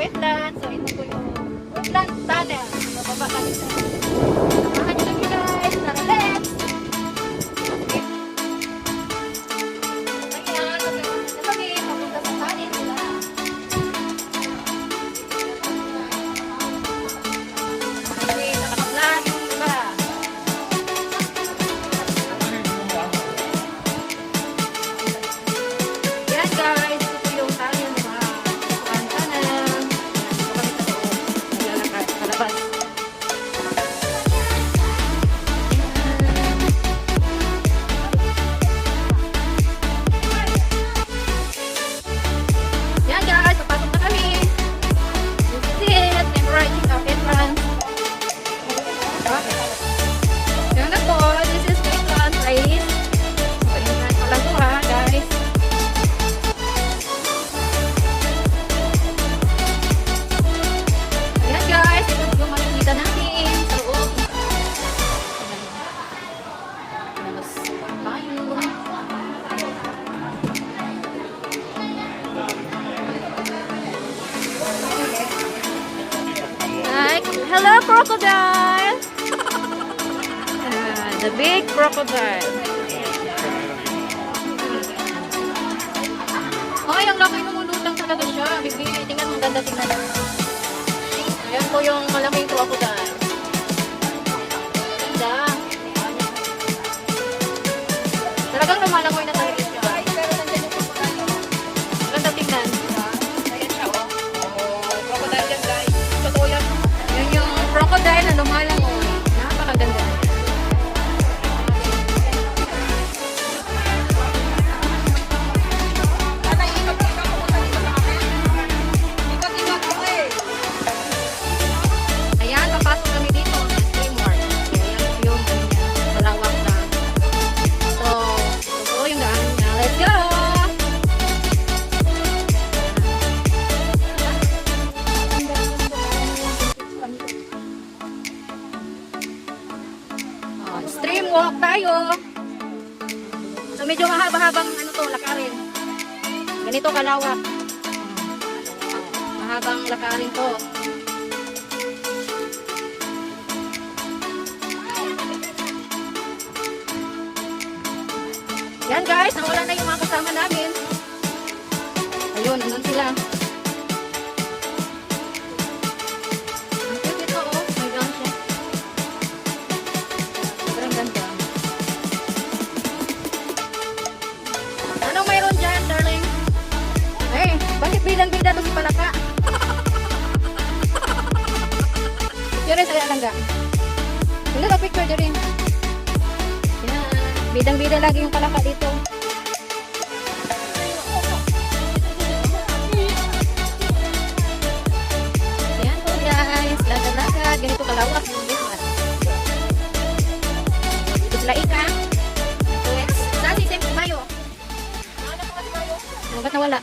wetland. So, ito po yung wetland tunnel. Bababa kami sa. Samahan nyo kami guys. Tara, let's! Ayan, ito kami. Papunta sa tunnel nila. Okay, nakapag-plan yung iba. Yan guys, ito po yung tunnel ng mga Butuan Tunnel. Ito kami sa loob. Naglalakad sa labas. Yan guys, papasok na kami. This is it. Temporary check-out entrance. Okay. Yan na po. This is wetland place. So, entrance pa lang po ha guys. Ayan guys, ito yung makikita natin sa loob. Labas tayo. Like, hello crocodile! The big crocodile. Ay, ang laki ng ulo lang talaga siya. Bibi, tingnan mo, ganda tingnan. Ayan po yung malaking crocodile. Ganda. Talagang lumalangoy na talaga siya. Ganda tingnan. Ayan siya, oh. Crocodile yan, guys. Totoo yan. Yan yung crocodile na lumalangoy. Napakaganda. Ayan, papasok kami dito sa Streamward. Ayan yung malawak na. So, ito yung daan niya. Let's go! Oh, stream walk tayo. So, medyo mahaba-habang ano to, lakarin. Ganito kalawak. Mahabang lakarin to. Yan guys, nawala na yung mga kasama namin. Ayun, nandun sila. Ang cute ito, oh. May gown siya. Sobrang ganda. Anong mayroon dyan, darling? Eh, bakit bidang-bida ito si Palaka? Yun rin, saya lang ga. Hindi ka picture dyan rin. Bidang-bida lagi yung Palaka dito. Ayan po guys. Lakad-lakad. Ganito kalawak yung business. Dito sila ika. Saan si Tim Mayo? Ba't nawala?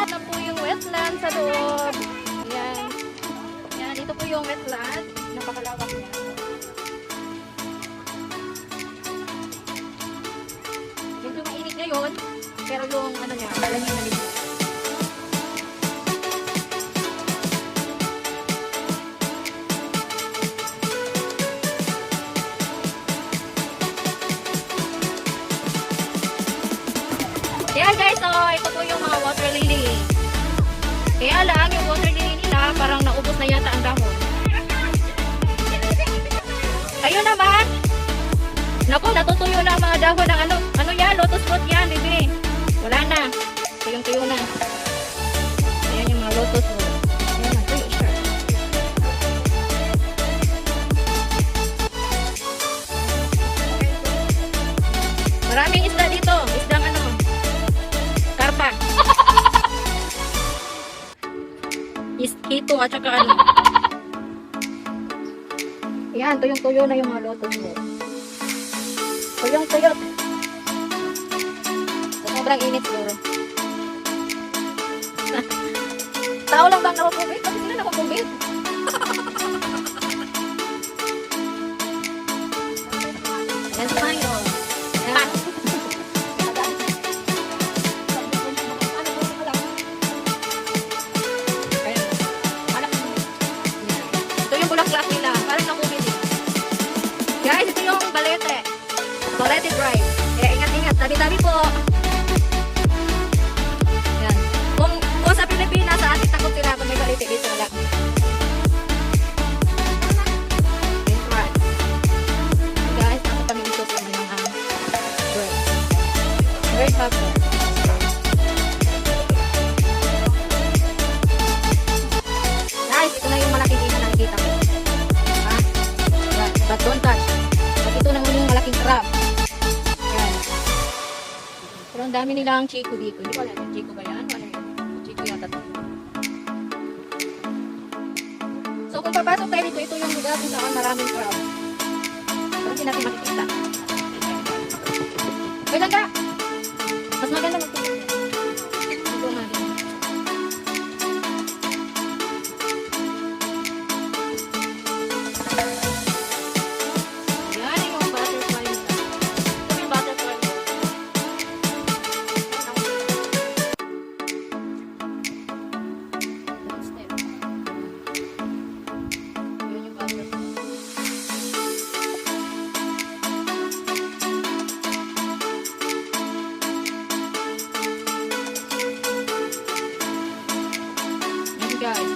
Ito po yung wetland sa loob. Ayan. Ayan, dito po yung wetland. Napakalawak niya. Medyo mainit ngayon. Pero yung ano niya, malamig na libo. Ayan guys, so ito po yung mga water lily. Kaya lang, yung water lily nila, parang naubos na yata ang dahon. Ayun naman. Naku, natutuyo na ang mga dahon ng ano yan, lotus fruit yan, bibi. Wala na. Tuyong-tuyo na. Ayan yung mga lotus fruit. Ayan, natuyo siya. Maraming isda dito. Isdang ano? Karpa. Iskito at saka ano. Ayan, tuyong-tuyo na yung mga lotus fruit. Tuyong-tuyo. Sobrang init siguro. Tao lang bang nakapubit? Bakit sila nakapubit? So, let it dry. Kaya ingat-ingat. Tabi-tabi po. Yan. Kung sa Pilipinas, sa atin takot sila kung may baliti dito wala. Let's try. Guys, ako kami ito sa mga bread. Very popular. Guys, ito na yung malaking na nakikita ko. Ha? Yan. But don't touch. But ito naman yung malaking crab. Yan. Pero ang dami nilang chico dito. Hindi ko alam yung chico ba yan? Ano yun? Chico yata to. So kung papasok tayo dito, ito yung lugar kung saan maraming crab. Pero hindi natin makikita. Kailan ka? Mas maganda magtulog. Ito nga din. Yan yung butterfly. Ito yung butterfly. Step. Yun yung butterfly. Yan guys.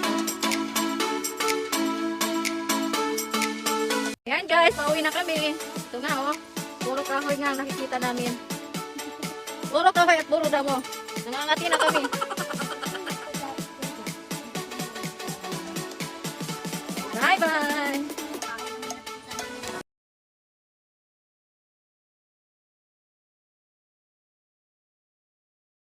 Yan guys, pauwi na kami. Ito nga oh. Puro kahoy nga ang nakikita namin. Puro kahoy at puro damo. Nangangati na kami.